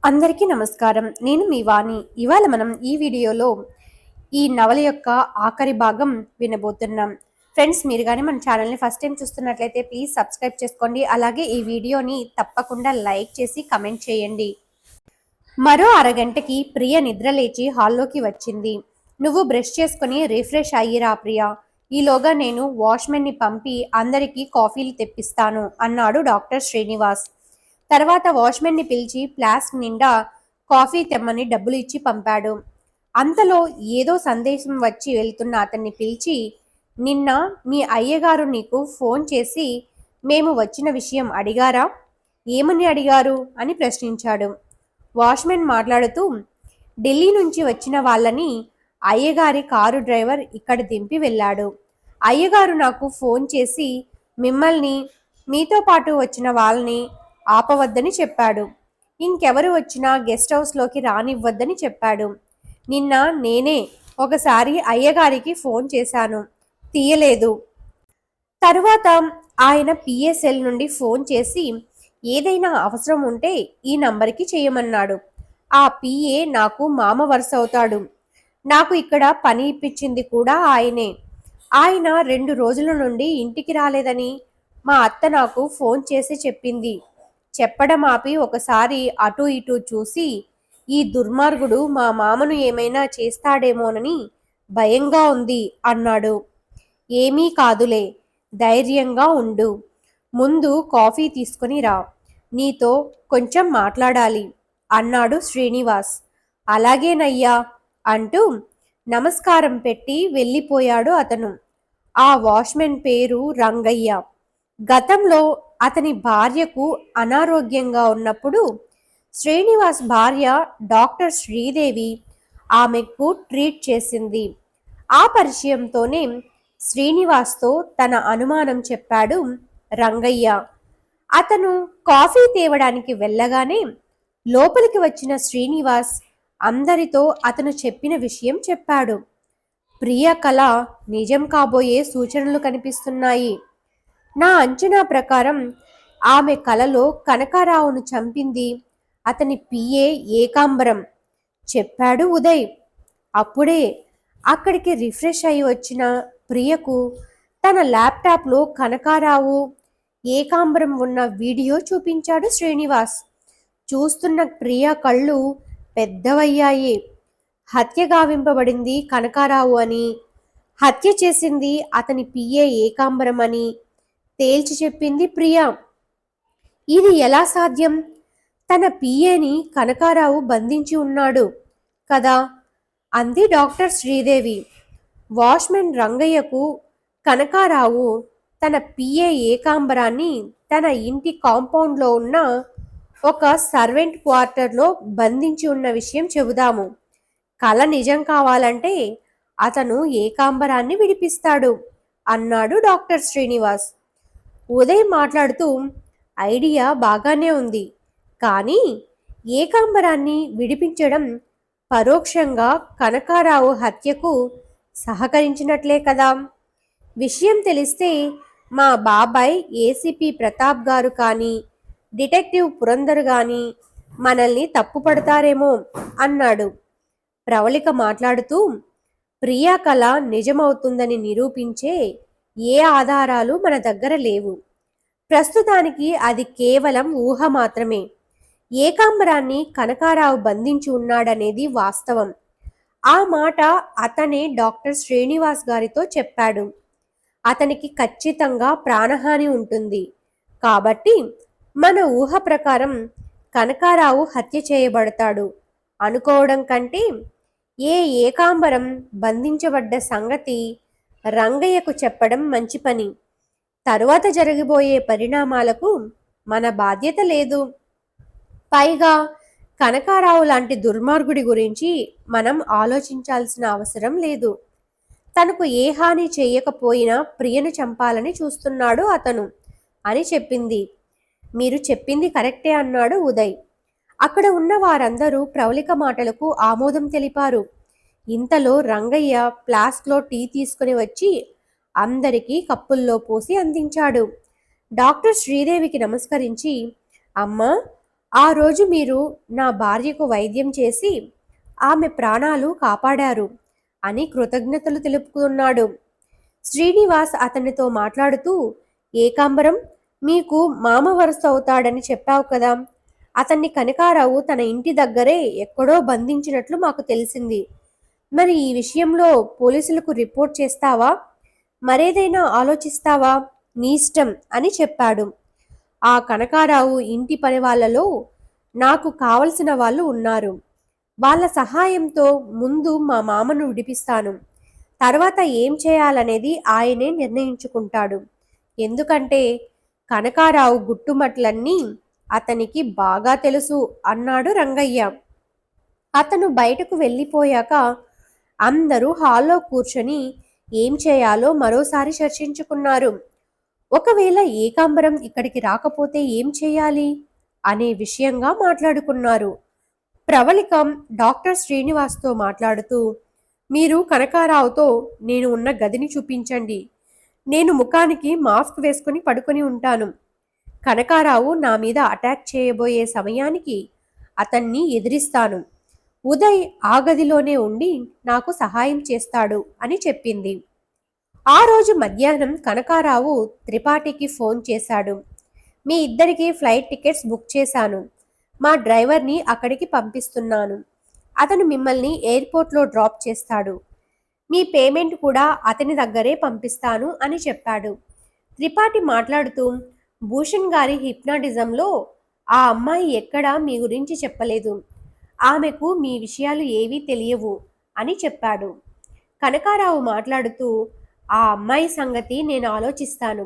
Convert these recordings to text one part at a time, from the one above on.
అందరికీ నమస్కారం. నేను మీ వాణి. ఇవాళ మనం ఈ వీడియోలో ఈ నవల యొక్క ఆఖరి భాగం వినబోతున్నాం. ఫ్రెండ్స్, మీరు కానీ మన ఛానల్ని ఫస్ట్ టైం చూస్తున్నట్లయితే ప్లీజ్ సబ్స్క్రైబ్ చేసుకోండి. అలాగే ఈ వీడియోని తప్పకుండా లైక్ చేసి కమెంట్ చేయండి. మరో అరగంటకి ప్రియ నిద్రలేచి హాల్లోకి వచ్చింది. నువ్వు బ్రష్ చేసుకుని రిఫ్రెష్ అయ్యిరా ప్రియ. ఈలోగా నేను వాచ్మెన్ని పంపి అందరికీ కాఫీలు తెప్పిస్తాను అన్నాడు డాక్టర్ శ్రీనివాస్. తర్వాత వాచ్మెన్ని పిలిచి ఫ్లాస్క్ నిండా కాఫీ తెమ్మని డబ్బులు ఇచ్చి పంపాడు. అంతలో ఏదో సందేశం వచ్చి వెళ్తున్న అతన్ని పిలిచి, నిన్న మీ అయ్యగారు నీకు ఫోన్ చేసి మేము వచ్చిన విషయం అడిగారా? ఏమని అడిగారు అని ప్రశ్నించాడు. వాచ్మెన్ మాట్లాడుతూ, ఢిల్లీ నుంచి వచ్చిన వాళ్ళని అయ్యగారి కారు డ్రైవర్ ఇక్కడ దింపి వెళ్ళాడు. అయ్యగారు నాకు ఫోన్ చేసి మిమ్మల్ని మీతో పాటు వచ్చిన వాళ్ళని ఆపవద్దని చెప్పాడు. ఇంకెవరు వచ్చినా గెస్ట్ హౌస్లోకి రానివ్వద్దని చెప్పాడు. నిన్న నేనే ఒకసారి అయ్యగారికి ఫోన్ చేశాను, తీయలేదు. తరువాత ఆయన పిఎస్ఎల్ నుండి ఫోన్ చేసి ఏదైనా అవసరం ఉంటే ఈ నంబర్కి చేయమన్నాడు. ఆ పిఏ నాకు మామ వరుస అవుతాడు. నాకు ఇక్కడ పని ఇప్పించింది కూడా ఆయనే. ఆయన 2 రోజుల నుండి ఇంటికి రాలేదని మా అత్త నాకు ఫోన్ చేసి చెప్పింది. చెప్పడం ఆపి ఒకసారి అటు ఇటు చూసి, ఈ దుర్మార్గుడు మా మామను ఏమైనా చేస్తాడేమోనని భయంగా ఉంది అన్నాడు. ఏమీ కాదులే, ధైర్యంగా ఉండు. ముందు కాఫీ తీసుకుని రా, నీతో కొంచెం మాట్లాడాలి అన్నాడు శ్రీనివాస్. అలాగేనయ్యా అంటూ నమస్కారం పెట్టి వెళ్ళిపోయాడు అతను. ఆ వాచ్మెన్ పేరు రంగయ్య. గతంలో అతని భార్యకు అనారోగ్యంగా ఉన్నప్పుడు శ్రీనివాస్ భార్య డాక్టర్ శ్రీదేవి ఆమెకు ట్రీట్ చేసింది. ఆ పరిచయంతోనే శ్రీనివాస్తో తన అనుమానం చెప్పాడు రంగయ్య. అతను కాఫీ తేవడానికి వెళ్ళగానే లోపలికి వచ్చిన శ్రీనివాస్ అందరితో అతను చెప్పిన విషయం చెప్పాడు. ప్రియ కళ నిజం కాబోయే సూచనలు కనిపిస్తున్నాయి. నా అంచనా ప్రకారం ఆమె కలలో కనకారావును చంపింది అతని పిఏ ఏకాంబరం, చెప్పాడు ఉదయ్. అప్పుడే అక్కడికి రిఫ్రెష్ అయి వచ్చిన ప్రియకు తన ల్యాప్టాప్లో కనకారావు ఏకాంబరం ఉన్న వీడియో చూపించాడు శ్రీనివాస్. చూస్తున్న ప్రియ కళ్ళు పెద్దవయ్యాయి. హత్య గావింపబడింది కనకారావు అని, హత్య చేసింది అతని పిఏ ఏకాంబరం అని తేల్చి చెప్పింది ప్రియ. ఇది ఎలా సాధ్యం? తన పిఏని కనకారావు బంధించి ఉన్నాడు కదా అంది డాక్టర్ శ్రీదేవి. వాచ్మెన్ రంగయ్యకు కనకారావు తన పిఏ ఏకాంబరాన్ని తన ఇంటి కాంపౌండ్లో ఉన్న ఒక సర్వెంట్ క్వార్టర్లో బంధించి ఉన్న విషయం చెబుదాము. కల నిజం కావాలంటే అతను ఏకాంబరాన్ని విడిపిస్తాడు అన్నాడు డాక్టర్ శ్రీనివాస్. ఉదయ్ మాట్లాడుతూ, ఐడియా బాగానే ఉంది, కానీ ఏకాంబరాన్ని విడిపించడం పరోక్షంగా కనకారావు హత్యకు సహకరించినట్లే కదా. విషయం తెలిస్తే మా బాబాయ్ ఏసీపీ ప్రతాప్ గారు కానీ డిటెక్టివ్ పురందర్ గాని మనల్ని తప్పుపడతారేమో అన్నాడు. ప్రవళిక మాట్లాడుతూ, ప్రియా కళ నిజమవుతుందని నిరూపించే ఏ ఆధారాలు మన దగ్గర లేవు. ప్రస్తుతానికి అది కేవలం ఊహ మాత్రమే. ఏకాంబరాన్ని కనకారావు బంధించి ఉన్నాడనేది వాస్తవం. ఆ మాట అతనే డాక్టర్ శ్రీనివాస్ గారితో చెప్పాడు. అతనికి ఖచ్చితంగా ప్రాణహాని ఉంటుంది కాబట్టి మన ఊహ ప్రకారం కనకారావు హత్య చేయబడతాడు అనుకోవడం కంటే ఏకాంబరం బంధించబడ్డ సంగతి రంగయ్యకు చెప్పడం మంచి పని. తరువాత జరగబోయే పరిణామాలకు మన బాధ్యత లేదు. పైగా కనకారావు లాంటి దుర్మార్గుడి గురించి మనం ఆలోచించాల్సిన అవసరం లేదు. తనకు ఏ హాని చేయకపోయినా ప్రియను చంపాలని చూస్తున్నాడు అతను అని చెప్పింది. మీరు చెప్పింది కరెక్టే అన్నాడు ఉదయ్. అక్కడ ఉన్న వారందరూ ప్రవళిక మాటలకు ఆమోదం తెలిపారు. ఇంతలో రంగయ్య ఫ్లాస్క్లో టీ తీసుకుని వచ్చి అందరికీ కప్పుల్లో పోసి అందించాడు. డాక్టర్ శ్రీదేవికి నమస్కరించి, అమ్మా, ఆ రోజు మీరు నా భార్యకు వైద్యం చేసి ఆమె ప్రాణాలు కాపాడారు అని కృతజ్ఞతలు తెలుపుతున్నాడు. శ్రీనివాస్ అతనితో మాట్లాడుతూ, ఏకాంబరం, మీకు మామ వరుస అవుతాడని చెప్పావు కదా. అతన్ని కనకారావు తన ఇంటి దగ్గరే ఎక్కడో బంధించినట్లు మాకు తెలిసింది. మరి ఈ విషయంలో పోలీసులకు రిపోర్ట్ చేస్తావా, మరేదైనా ఆలోచిస్తావా? నీ ఇష్టం అని చెప్పాడు. ఆ కనకారావు ఇంటి పని వాళ్ళలో నాకు కావలసిన వాళ్ళు ఉన్నారు. వాళ్ళ సహాయంతో ముందు మా మామను విడిపిస్తాను. తర్వాత ఏం చేయాలనేది ఆయనే నిర్ణయించుకుంటాడు. ఎందుకంటే కనకారావు గుట్టుమట్లన్నీ అతనికి బాగా తెలుసు అన్నాడు రంగయ్య. అతను బయటకు వెళ్ళిపోయాక అందరూ హాల్లో కూర్చొని ఏం చేయాలో మరోసారి చర్చించుకున్నారు. ఒకవేళ ఏకాంబరం ఇక్కడికి రాకపోతే ఏం చేయాలి అనే విషయంగా మాట్లాడుకున్నారు. ప్రవళికం డాక్టర్ శ్రీనివాస్తో మాట్లాడుతూ, మీరు కనకారావుతో నేను ఉన్న గదిని చూపించండి. నేను ముఖానికి మాస్క్ వేసుకుని పడుకొని ఉంటాను. కనకారావు నా మీద అటాక్ చేయబోయే సమయానికి అతన్ని ఎదిరిస్తాను. ఉదయ్ ఆ గదిలోనే ఉండి నాకు సహాయం చేస్తాడు అని చెప్పింది. ఆ రోజు మధ్యాహ్నం కనకారావు త్రిపాఠికి ఫోన్ చేశాడు. మీ ఇద్దరికి ఫ్లైట్ టికెట్స్ బుక్ చేశాను. మా డ్రైవర్ని అక్కడికి పంపిస్తున్నాను. అతను మిమ్మల్ని ఎయిర్పోర్ట్లో డ్రాప్ చేస్తాడు. మీ పేమెంట్ కూడా అతని దగ్గరే పంపిస్తాను అని చెప్పాడు. త్రిపాఠి మాట్లాడుతూ, భూషణ్ గారి హిప్నాటిజంలో ఆ అమ్మాయి ఎక్కడా మీ గురించి చెప్పలేదు. ఆమెకు మీ విషయాలు ఏవీ తెలియవు అని చెప్పాడు. కనకారావు మాట్లాడుతూ, ఆ అమ్మాయి సంగతి నేను ఆలోచిస్తాను.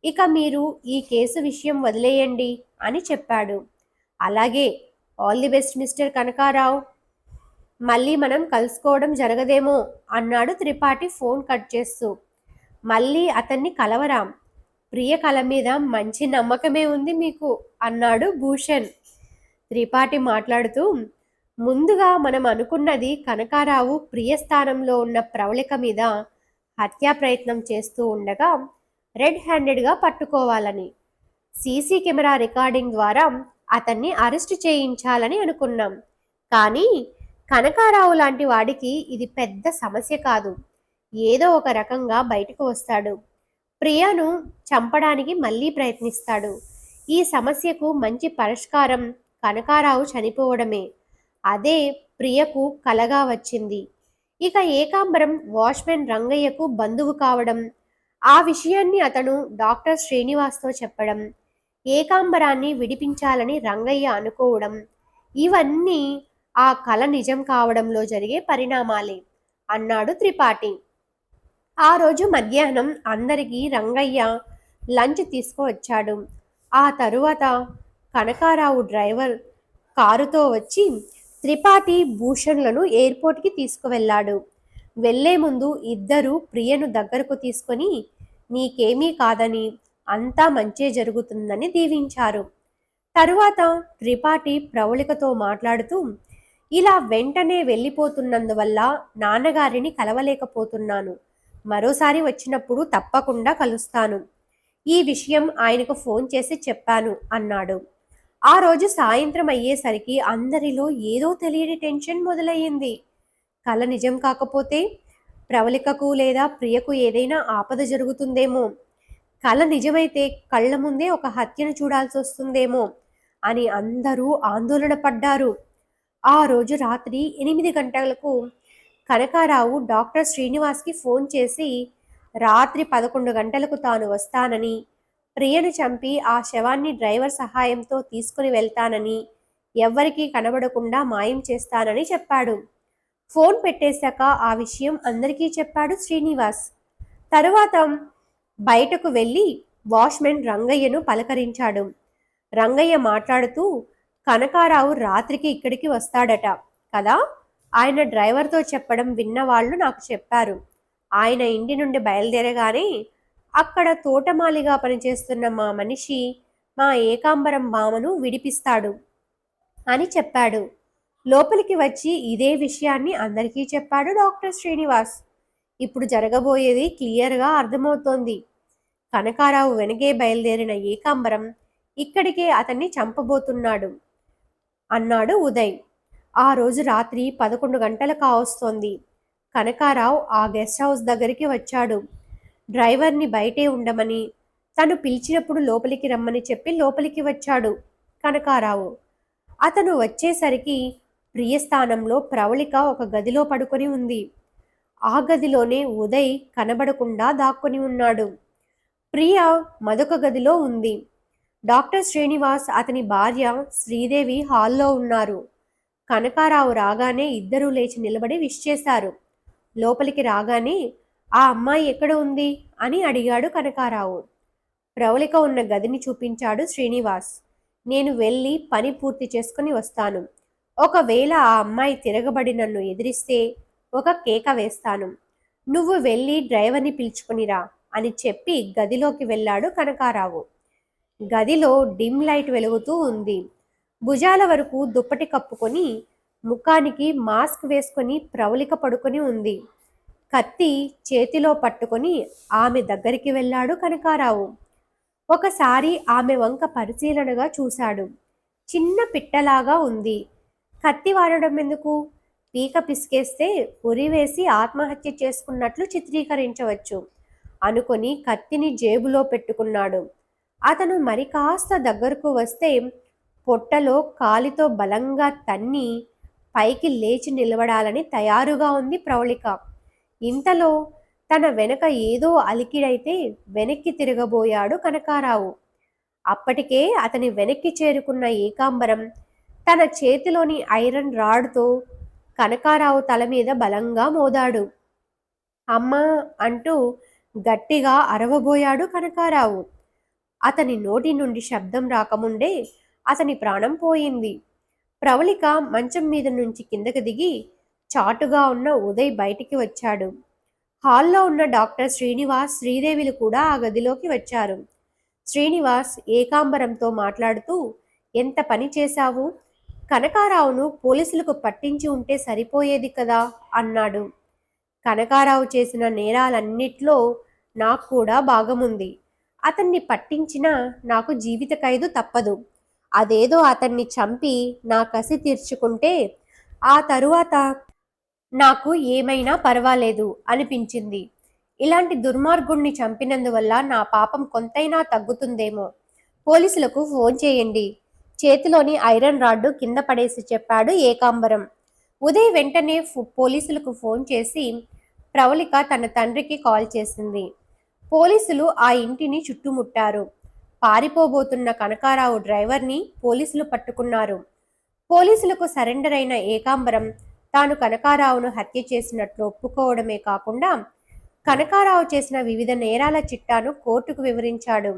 ఇక మీరు ఈ కేసు విషయం వదిలేయండి అని చెప్పాడు. అలాగే, all the best mister Kanakarao. మళ్ళీ మనం కలుసుకోవడం జరగదేమో అన్నాడు త్రిపాఠి ఫోన్ కట్ చేస్తూ. మళ్ళీ అతన్ని కలవరాం. ప్రియ కళ మీద మంచి నమ్మకమే ఉంది మీకు అన్నాడు భూషణ్. త్రిపాఠి మాట్లాడుతూ, ముందుగా మనం అనుకున్నది కనకారావు ప్రియ స్థానంలో ఉన్న ప్రవళిక మీద హత్యా ప్రయత్నం చేస్తూ ఉండగా రెడ్ హ్యాండెడ్గా పట్టుకోవాలని, సీసీ కెమెరా రికార్డింగ్ ద్వారా అతన్ని అరెస్టు చేయించాలని అనుకున్నాం. కానీ కనకారావు లాంటి వాడికి ఇది పెద్ద సమస్య కాదు. ఏదో ఒక రకంగా బయటకు వస్తాడు. ప్రియను చంపడానికి మళ్ళీ ప్రయత్నిస్తాడు. ఈ సమస్యకు మంచి పరిష్కారం కనకారావు చనిపోవడమే. అదే ప్రియకు కలగా వచ్చింది. ఇక ఏకాంబరం వాచ్మెన్ రంగయ్యకు బంధువు కావడం, ఆ విషయాన్ని అతను డాక్టర్ శ్రీనివాస్తో చెప్పడం, ఏకాంబరాన్ని విడిపించాలని రంగయ్య అనుకోవడం, ఇవన్నీ ఆ కల నిజం కావడంలో జరిగే పరిణామాలే అన్నాడు త్రిపాఠి. ఆ రోజు మధ్యాహ్నం అందరికీ రంగయ్య లంచ్ తీసుకువచ్చాడు. ఆ తరువాత కనకారావు డ్రైవర్ కారుతో వచ్చి త్రిపాఠి భూషణ్లను ఎయిర్పోర్ట్కి తీసుకువెళ్ళాడు. వెళ్లే ముందు ఇద్దరు ప్రియను దగ్గరకు తీసుకొని నీకేమీ కాదని, అంతా మంచే జరుగుతుందని దీవించారు. తరువాత త్రిపాఠి ప్రవళికతో మాట్లాడుతూ, ఇలా వెంటనే వెళ్ళిపోతున్నందువల్ల నాన్నగారిని కలవలేకపోతున్నాను. మరోసారి వచ్చినప్పుడు తప్పకుండా కలుస్తాను. ఈ విషయం ఆయనకు ఫోన్ చేసి చెప్పాను అన్నాడు. ఆ రోజు సాయంత్రం అయ్యేసరికి అందరిలో ఏదో తెలియని టెన్షన్ మొదలయ్యింది. కల నిజం కాకపోతే ప్రవళికకు లేదా ప్రియకు ఏదైనా ఆపద జరుగుతుందేమో, కల నిజమైతే కళ్ళ ముందే ఒక హత్యను చూడాల్సి వస్తుందేమో అని అందరూ ఆందోళన పడ్డారు. ఆ రోజు రాత్రి 8 గంటలకు కనకారావు డాక్టర్ శ్రీనివాస్కి ఫోన్ చేసి రాత్రి 11 గంటలకు తాను వస్తానని, ప్రియను చంపి ఆ శవాన్ని డ్రైవర్ సహాయంతో తీసుకుని వెళ్తానని, ఎవ్వరికీ కనబడకుండా మాయం చేస్తానని చెప్పాడు. ఫోన్ పెట్టేశాక ఆ విషయం అందరికీ చెప్పాడు శ్రీనివాస్. తరువాత బయటకు వెళ్ళి వాచ్మెన్ రంగయ్యను పలకరించాడు. రంగయ్య మాట్లాడుతూ, కనకారావు రాత్రికి ఇక్కడికి వస్తాడట కదా, ఆయన డ్రైవర్తో చెప్పడం విన్నవాళ్ళు నాకు చెప్పారు. ఆయన ఇంటి నుండి బయలుదేరగానే అక్కడ తోటమాలిగా పనిచేస్తున్న మా మనిషి మా ఏకాంబరం బామను విడిపిస్తాడు అని చెప్పాడు. లోపలికి వచ్చి ఇదే విషయాన్ని అందరికీ చెప్పాడు డాక్టర్ శ్రీనివాస్. ఇప్పుడు జరగబోయేది క్లియర్గా అర్థమవుతోంది. కనకారావు వెనకే బయలుదేరిన ఏకాంబరం ఇక్కడికే అతన్ని చంపబోతున్నాడు. అన్నాడు ఉదయ్. ఆ రోజు రాత్రి 11 గంటలు కావస్తోంది. కనకారావు ఆ గెస్ట్ హౌస్ దగ్గరికి వచ్చాడు. డ్రైవర్ని బయటే ఉండమని, తను పిలిచినప్పుడు లోపలికి రమ్మని చెప్పి లోపలికి వచ్చాడు కనకారావు. అతను వచ్చేసరికి ప్రియస్థానంలో ప్రవళిక ఒక గదిలో పడుకొని ఉంది. ఆ గదిలోనే ఉదయ్ కనబడకుండా దాక్కుని ఉన్నాడు. ప్రియ మరొక గదిలో ఉంది. డాక్టర్ శ్రీనివాస్, అతని భార్య శ్రీదేవి హాల్లో ఉన్నారు. కనకారావు రాగానే ఇద్దరూ లేచి నిలబడి విష్ చేశారు. లోపలికి రాగానే ఆ అమ్మాయి ఎక్కడ ఉంది అని అడిగాడు కనకారావు. ప్రవళిక ఉన్న గదిని చూపించాడు శ్రీనివాస్. నేను వెళ్ళి పని పూర్తి చేసుకుని వస్తాను. ఒకవేళ ఆ అమ్మాయి తిరగబడి నన్ను ఎదిరిస్తే ఒక కేక వేస్తాను. నువ్వు వెళ్ళి డ్రైవర్ని పిలుచుకునిరా అని చెప్పి గదిలోకి వెళ్ళాడు కనకారావు. గదిలో డిమ్ లైట్ వెలుగుతూ ఉంది. భుజాల వరకు దుప్పటి కప్పుకొని ముఖానికి మాస్క్ వేసుకొని ప్రవళిక పడుకొని ఉంది. కత్తి చేతిలో పట్టుకొని ఆమె దగ్గరికి వెళ్ళాడు కనకారావు. ఒకసారి ఆమె వంక పరిశీలనగా చూశాడు. చిన్న పిట్టలాగా ఉంది. కత్తి వాడడం ఎందుకు? పీక పిసికేస్తే ఉరివేసి ఆత్మహత్య చేసుకున్నట్లు చిత్రీకరించవచ్చు అనుకొని కత్తిని జేబులో పెట్టుకున్నాడు. అతను మరి కాస్త దగ్గరకు వస్తే పొట్టలో కాలితో బలంగా తన్ని పైకి లేచి నిలబడాలని తయారుగా ఉంది ప్రవళిక. ఇంతలో తన వెనక ఏదో అలికిడైతే వెనక్కి తిరగబోయాడు కనకారావు. అప్పటికే అతని వెనక్కి చేరుకున్న ఏకాంబరం తన చేతిలోని ఐరన్ రాడ్తో కనకారావు తల మీద బలంగా మోదాడు. అమ్మా అంటూ గట్టిగా అరవబోయాడు కనకారావు. అతని నోటి నుండి శబ్దం రాకముందే అతని ప్రాణం పోయింది. ప్రవళిక మంచం మీద నుంచి కిందకి దిగి చాటుగా ఉన్న ఉదయ్ బయటికి వచ్చాడు. హాల్లో ఉన్న డాక్టర్ శ్రీనివాస్, శ్రీదేవిలు కూడా ఆ గదిలోకి వచ్చారు. శ్రీనివాస్ ఏకాంబరంతో మాట్లాడుతూ, ఎంత పని చేశావు? కనకారావును పోలీసులకు పట్టించి ఉంటే సరిపోయేది కదా అన్నాడు. కనకారావు చేసిన నేరాలన్నిట్లో నాకు కూడా భాగముంది. అతన్ని పట్టించినా నాకు జీవిత ఖైదు తప్పదు. అదేదో అతన్ని చంపి నా కసి తీర్చుకుంటే ఆ తరువాత నాకు ఏమైనా పర్వాలేదు అనిపించింది. ఇలాంటి దుర్మార్గుణ్ణి చంపినందువల్ల నా పాపం కొంతైనా తగ్గుతుందేమో. పోలీసులకు ఫోన్ చేయండి. చేతిలోని ఐరన్ రాడ్డు కింద పడేసి చెప్పాడు ఏకాంబరం. ఉదయ్ వెంటనే పోలీసులకు ఫోన్ చేసి ప్రవళిక తన తండ్రికి కాల్ చేసింది. పోలీసులు ఆ ఇంటిని చుట్టుముట్టారు. పారిపోబోతున్న కనకారావు డ్రైవర్ని పోలీసులు పట్టుకున్నారు. పోలీసులకు సరెండర్ అయిన ఏకాంబరం తాను కనకారావును హత్య చేసినట్లు ఒప్పుకోవడమే కాకుండా కనకారావు చేసిన వివిధ నేరాల చిట్టాను కోర్టుకు వివరించాడు.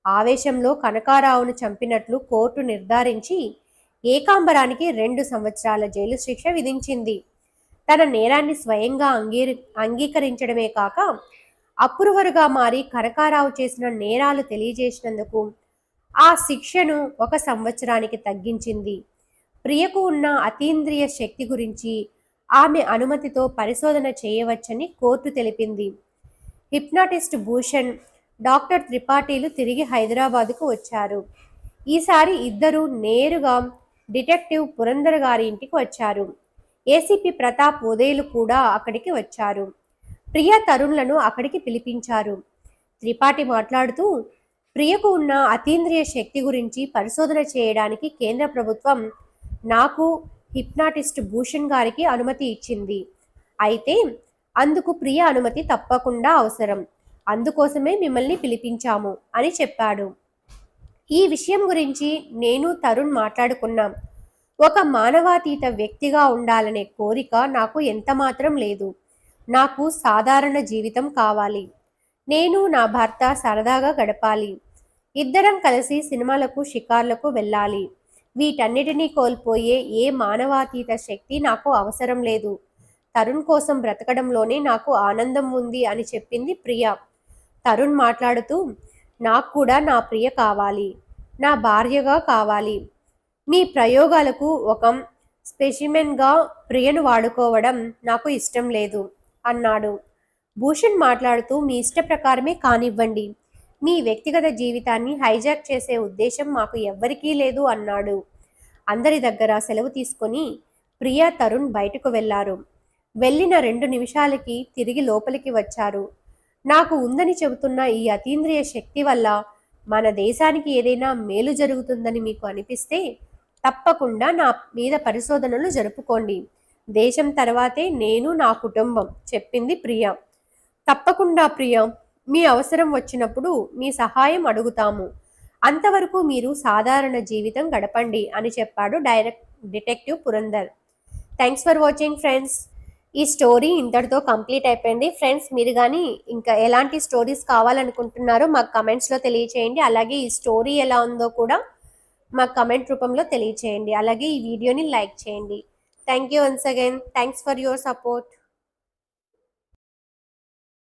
ఆవేశంలో కనకారావును చంపినట్లు కోర్టు నిర్ధారించి ఏకాంబరానికి 2 సంవత్సరాల జైలు శిక్ష విధించింది. తన నేరాన్ని స్వయంగా అంగీకరించడమే కాక అప్రూవరుగా మారి కనకారావు చేసిన నేరాలు తెలియజేసినందుకు ఆ శిక్షను 1 సంవత్సరానికి తగ్గించింది. ప్రియకు ఉన్న అతీంద్రియ శక్తి గురించి ఆమె అనుమతితో పరిశోధన చేయవచ్చని కోర్టు తెలిపింది. హిప్నాటిస్ట్ భూషణ్, డాక్టర్ త్రిపాఠీలు తిరిగి హైదరాబాదుకు వచ్చారు. ఈసారి ఇద్దరు నేరుగా డిటెక్టివ్ పురందర్ గారి ఇంటికి వచ్చారు. ఏసీపీ ప్రతాప్, ఉదయ్లు కూడా అక్కడికి వచ్చారు. ప్రియ, తరుణ్లను అక్కడికి పిలిపించారు. త్రిపాఠి మాట్లాడుతూ, ప్రియకు ఉన్న అతీంద్రియ శక్తి గురించి పరిశోధన చేయడానికి కేంద్ర ప్రభుత్వం నాకు, హిప్నాటిస్ట్ భూషణ్ గారికి అనుమతి ఇచ్చింది. అయితే అందుకు ప్రియ అనుమతి తప్పకుండా అవసరం. అందుకోసమే మిమ్మల్ని పిలిపించాము అని చెప్పాడు. ఈ విషయం గురించి నేను, తరుణ్ మాట్లాడుకున్నాం. ఒక మానవాతీత వ్యక్తిగా ఉండాలనే కోరిక నాకు ఎంతమాత్రం లేదు. నాకు సాధారణ జీవితం కావాలి. నేను, నా భర్త సరదాగా గడపాలి. ఇద్దరం కలిసి సినిమాలకు, షికార్లకు వెళ్ళాలి. వీటన్నిటినీ కోల్పోయే ఏ మానవాతీత శక్తి నాకు అవసరం లేదు. తరుణ్ కోసం బ్రతకడంలోనే నాకు ఆనందం ఉంది అని చెప్పింది ప్రియ. తరుణ్ మాట్లాడుతూ, నాకు కూడా నా ప్రియ కావాలి, నా భార్యగా కావాలి. మీ ప్రయోగాలకు ఒక స్పెసిమెన్గా ప్రియను వాడుకోవడం నాకు ఇష్టం లేదు అన్నాడు. భూషణ్ మాట్లాడుతూ, మీ ఇష్ట ప్రకారమే కానివ్వండి. మీ వ్యక్తిగత జీవితాన్ని హైజాక్ చేసే ఉద్దేశం మాకు ఎవ్వరికీ లేదు అన్నాడు. అందరి దగ్గర సెలవు తీసుకొని ప్రియా తరుణ్ బయటకు వెళ్లారు. వెళ్ళిన 2 నిమిషాలకి తిరిగి లోపలికి వచ్చారు. నాకు ఉందని చెబుతున్న ఈ అతీంద్రియ శక్తి వల్ల మన దేశానికి ఏదైనా మేలు జరుగుతుందని మీకు అనిపిస్తే తప్పకుండా నా మీద పరిశోధనలు జరుపుకోండి. దేశం తర్వాతే నేను, నా కుటుంబం, చెప్పింది ప్రియ. తప్పకుండా ప్రియ, మీ అవసరం వచ్చినప్పుడు మీ సహాయం అడుగుతాము. అంతవరకు మీరు సాధారణ జీవితం గడపండి అని చెప్పాడు detective Purandar. Thanks for watching friends. ఈ స్టోరీ ఇంతటితో కంప్లీట్ అయిపోయింది. ఫ్రెండ్స్, మీరు కానీ ఇంకా ఎలాంటి స్టోరీస్ కావాలనుకుంటున్నారో మాకు కమెంట్స్లో తెలియచేయండి. అలాగే ఈ స్టోరీ ఎలా ఉందో కూడా మాకు కమెంట్ రూపంలో తెలియచేయండి. అలాగే ఈ వీడియోని లైక్ చేయండి. Thank you once again. Thanks for your support.